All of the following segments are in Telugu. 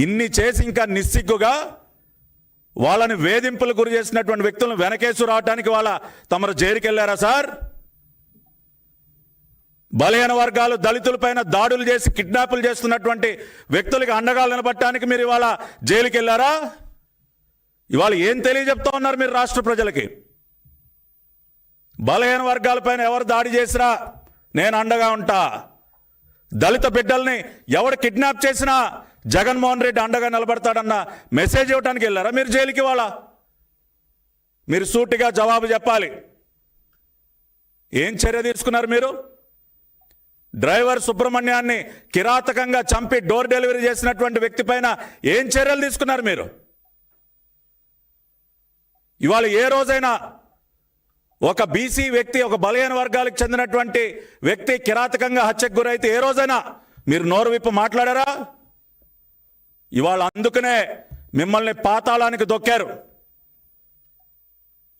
ఇన్ని చేసి ఇంకా నిస్సిగ్గుగా వాళ్ళని వేధింపులు గురి చేసినటువంటి వ్యక్తులను వెనకేసు రావడానికి వాళ్ళ తమరు జైలుకి వెళ్ళారా సార్? బలహీన వర్గాలు దళితులపైన దాడులు చేసి కిడ్నాపులు చేస్తున్నటువంటి వ్యక్తులకి అండగా నిలబడటానికి మీరు ఇవాళ జైలుకి వెళ్ళారా? ఇవాళ ఏం తెలియజెప్తా ఉన్నారు మీరు రాష్ట్ర ప్రజలకి? బలహీన వర్గాలపైన ఎవరు దాడి చేసినా నేను అండగా ఉంటా, దళిత బిడ్డల్ని ఎవడు కిడ్నాప్ చేసినా జగన్మోహన్ రెడ్డి అండగా నిలబడతాడన్న మెసేజ్ ఇవ్వడానికి వెళ్ళారా మీరు జైలుకి? వాళ్ళ మీరు సూటిగా జవాబు చెప్పాలి. ఏం చర్య తీసుకున్నారు మీరు? డ్రైవర్ సుబ్రహ్మణ్యాన్ని కిరాతకంగా చంపి డోర్ డెలివరీ చేసినటువంటి వ్యక్తి పైన ఏం చర్యలు తీసుకున్నారు మీరు? ఇవాళ ఏ రోజైనా ఒక బీసీ వ్యక్తి, ఒక బలహీన వర్గాలకు చెందినటువంటి వ్యక్తి కిరాతకంగా హత్యకు గురైతే ఏ రోజైనా మీరు నోరు విప్పి మాట్లాడారా? ఇవాళ అందుకనే మిమ్మల్ని పాతాళానికి దొక్కారు.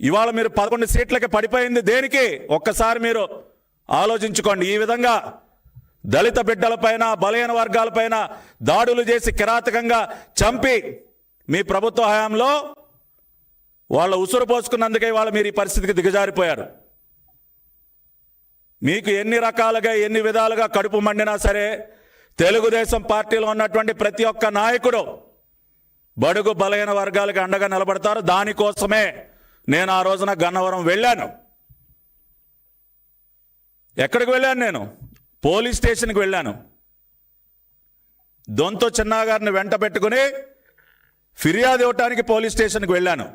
ఇవాళ మీరు 11 సీట్లకి పడిపోయింది దేనికి? ఒక్కసారి మీరు ఆలోచించుకోండి. ఈ విధంగా దళిత బిడ్డలపైన, బలహీన వర్గాలపైన దాడులు చేసి కిరాతకంగా చంపి మీ ప్రభుత్వ హయాంలో వాళ్ళ ఉసురు పోసుకున్నందుకే ఇవాళ మీరు ఈ పరిస్థితికి దిగజారిపోయారు. మీకు ఎన్ని రకాలుగా, ఎన్ని విధాలుగా కడుపు మండినా సరే తెలుగుదేశం పార్టీలో ఉన్నటువంటి ప్రతి ఒక్క నాయకుడు బడుగు బలహీన వర్గాలకు అండగా నిలబడతారు. దానికోసమే నేను ఆ రోజున గన్నవరం వెళ్ళాను. ఎక్కడికి వెళ్ళాను? నేను పోలీస్ స్టేషన్కి వెళ్ళాను. దొంతో చిన్నా గారిని వెంట పెట్టుకుని ఫిర్యాదు ఇవ్వటానికి పోలీస్ స్టేషన్కి వెళ్ళాను.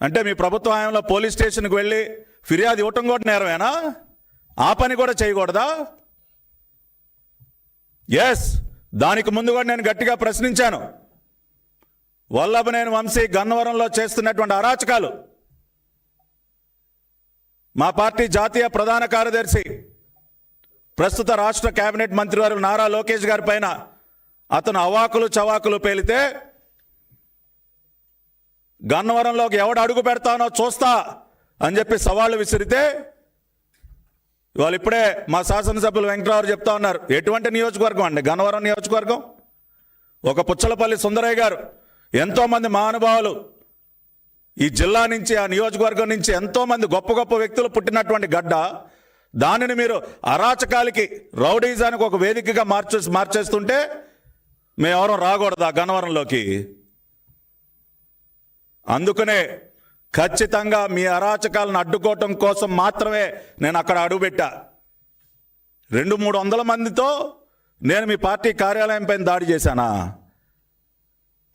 అంటే మీ ప్రభుత్వ హయాంలో పోలీస్ స్టేషన్కి వెళ్ళి ఫిర్యాదు ఇవ్వటం కూడా నేరమేనా? ఆ పని కూడా చేయకూడదా? ఎస్, దానికి ముందు కూడా నేను గట్టిగా ప్రశ్నించాను. వల్లభనేని వంశీ గన్నవరంలో చేస్తున్నటువంటి అరాచకాలు మా పార్టీ జాతీయ ప్రధాన కార్యదర్శి, ప్రస్తుత రాష్ట్ర కేబినెట్ మంత్రివర్యులు నారా లోకేష్ గారి పైన అతను అవాకులు చవాకులు పేలితే గన్నవరంలోకి ఎవడు అడుగు పెడతానో చూస్తా అని చెప్పి సవాళ్ళు విసిరితే ఇవాళ ఇప్పుడే మా శాసనసభ్యులు వెంకటరావు చెప్తా ఉన్నారు. ఎటువంటి నియోజకవర్గం అండి గన్నవరం నియోజకవర్గం? ఒక పుచ్చలపల్లి సుందరయ్య గారు, ఎంతోమంది మహానుభావులు ఈ జిల్లా నుంచి, ఆ నియోజకవర్గం నుంచి ఎంతోమంది గొప్ప గొప్ప వ్యక్తులు పుట్టినటువంటి గడ్డ, దానిని మీరు అరాచకాలకి, రౌడీజానికి ఒక వేదికగా మార్చేస్తుంటే మేమెవరం రాకూడదా గన్నవరంలోకి? అందుకనే ఖచ్చితంగా మీ అరాచకాలను అడ్డుకోవటం కోసం మాత్రమే నేను అక్కడ అడుగుపెట్టా. 200-300 మందితో నేను మీ పార్టీ కార్యాలయం పైన దాడి చేశానా?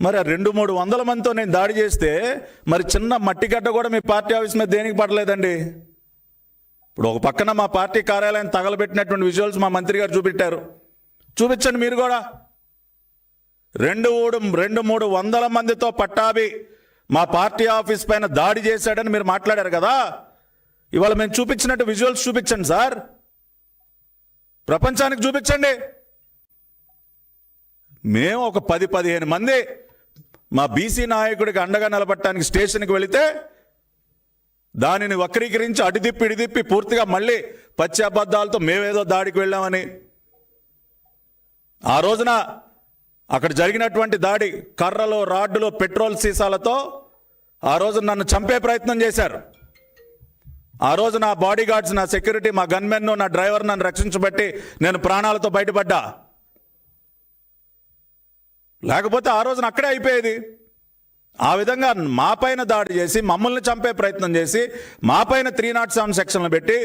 మరి 200-300 మందితో నేను దాడి చేస్తే మరి చిన్న మట్టిగడ్డ కూడా మీ పార్టీ ఆఫీస్ మీద దేనికి పడలేదండి? ఇప్పుడు ఒక పక్కన మా పార్టీ కార్యాలయం తగలబెట్టినటువంటి విజువల్స్ మా మంత్రి గారు చూపెట్టారు. చూపించండి మీరు కూడా. 200-300 మందితో పట్టాభి మా పార్టీ ఆఫీస్ పైన దాడి చేశాడని మీరు మాట్లాడారు కదా. ఇవాళ మేము చూపించినట్టు విజువల్స్ చూపించండి సార్, ప్రపంచానికి చూపించండి. మేము ఒక 10-15 మంది మా బీసీ నాయకుడికి అండగా నిలబడటానికి స్టేషన్కి వెళితే దానిని వక్రీకరించి ఇడిదిప్పి పూర్తిగా మళ్ళీ పచ్చి అబద్ధాలతో మేమేదో దాడికి వెళ్ళామని, ఆ రోజున అక్కడ జరిగినటువంటి దాడి కర్రలు, రాడ్డులు, పెట్రోల్ సీసాలతో ఆ రోజు నన్ను చంపే ప్రయత్నం చేశారు. ఆ రోజు నా బాడీ గార్డ్స్, నా సెక్యూరిటీ, మా గన్మెన్, నా డ్రైవర్ నన్ను రక్షించబట్టి నేను ప్రాణాలతో బయటపడ్డా. లేకపోతే ఆ రోజున అక్కడే అయిపోయేది. ఆ విధంగా మా పైన దాడి చేసి మమ్మల్ని చంపే ప్రయత్నం చేసి మా పైన 307 సెక్షన్లు పెట్టి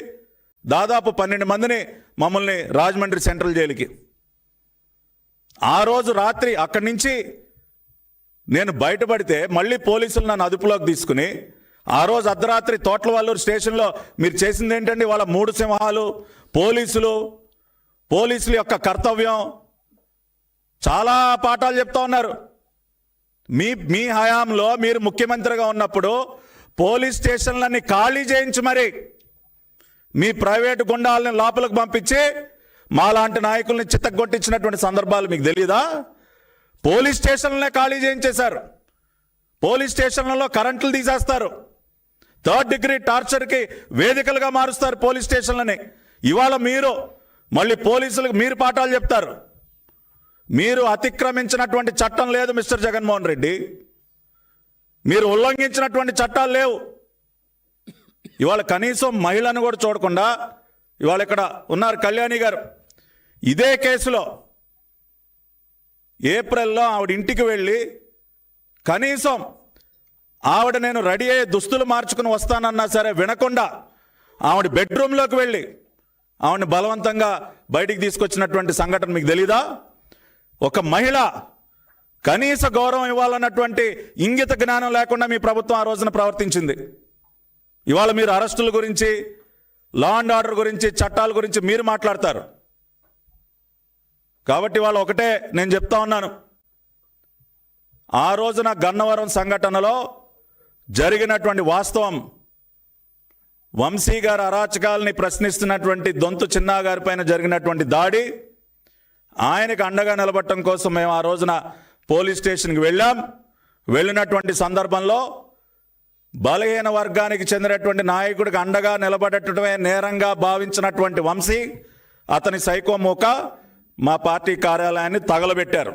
దాదాపు 12 మందిని మమ్మల్ని రాజమండ్రి సెంట్రల్ జైలుకి, ఆ రోజు రాత్రి అక్కడి నుంచి నేను బయటపడితే మళ్ళీ పోలీసులు నన్ను అదుపులోకి తీసుకుని ఆ రోజు అర్ధరాత్రి తోట్లవల్లూరు స్టేషన్లో మీరు చేసింది ఏంటండి? వాళ్ళ 3 సింహాలు, పోలీసుల యొక్క కర్తవ్యం, చాలా పాఠాలు చెప్తా ఉన్నారు. మీ హయాంలో మీరు ముఖ్యమంత్రిగా ఉన్నప్పుడు పోలీస్ స్టేషన్లన్నీ ఖాళీ చేయించి మరి మీ ప్రైవేటు గుండాలని లోపలికి పంపించి మాలాంటి నాయకుల్ని చిత్తగొట్టించినటువంటి సందర్భాలు మీకు తెలియదా? పోలీస్ స్టేషన్లనే ఖాళీ చేయించేశారు. పోలీస్ స్టేషన్లలో కరెంట్లు తీసేస్తారు. 3rd డిగ్రీ టార్చర్కి వేదికలుగా మారుస్తారు పోలీస్ స్టేషన్లని. ఇవాళ మీరు మళ్ళీ పోలీసులకు మీరు పాఠాలు చెప్తారు. మీరు అతిక్రమించినటువంటి చట్టం లేదు మిస్టర్ జగన్మోహన్ రెడ్డి. మీరు ఉల్లంఘించినటువంటి చట్టాలు లేవు. ఇవాళ కనీసం మహిళను కూడా చూడకుండా ఇవాళ ఇక్కడ ఉన్నారు కళ్యాణి గారు. ఇదే కేసులో ఏప్రిల్లో ఆవిడ ఇంటికి వెళ్ళి కనీసం ఆవిడ నేను రెడీ అయ్యే దుస్తులు మార్చుకుని వస్తానన్నా సరే వినకుండా ఆవిడ బెడ్రూమ్లోకి వెళ్ళి ఆవిడని బలవంతంగా బయటికి తీసుకొచ్చినటువంటి సంఘటన మీకు తెలీదా? ఒక మహిళ కనీస గౌరవం ఇవ్వాలన్నటువంటి ఇంగిత జ్ఞానం లేకుండా మీ ప్రభుత్వం ఆ రోజున ప్రవర్తించింది. ఇవాళ మీరు అరెస్టుల గురించి, లా అండ్ ఆర్డర్ గురించి, చట్టాల గురించి మీరు మాట్లాడతారు. కాబట్టి ఇవాళ ఒకటే నేను చెప్తా ఉన్నాను, ఆ రోజున గన్నవరం సంఘటనలో జరిగినటువంటి వాస్తవం, వంశీ గారి అరాచకాలని ప్రశ్నిస్తున్నటువంటి దొంతు చిన్నా గారి పైన జరిగినటువంటి దాడి, ఆయనకు అండగా నిలబడటం కోసం మేము ఆ రోజున పోలీస్ స్టేషన్కి వెళ్ళాం. వెళ్ళినటువంటి సందర్భంలో బలహీన వర్గానికి చెందినటువంటి నాయకుడికి అండగా నిలబడటమే నేరంగా భావించినటువంటి వంశీ, అతని సైకో మూక మా పార్టీ కార్యాలయాన్ని తగలబెట్టారు.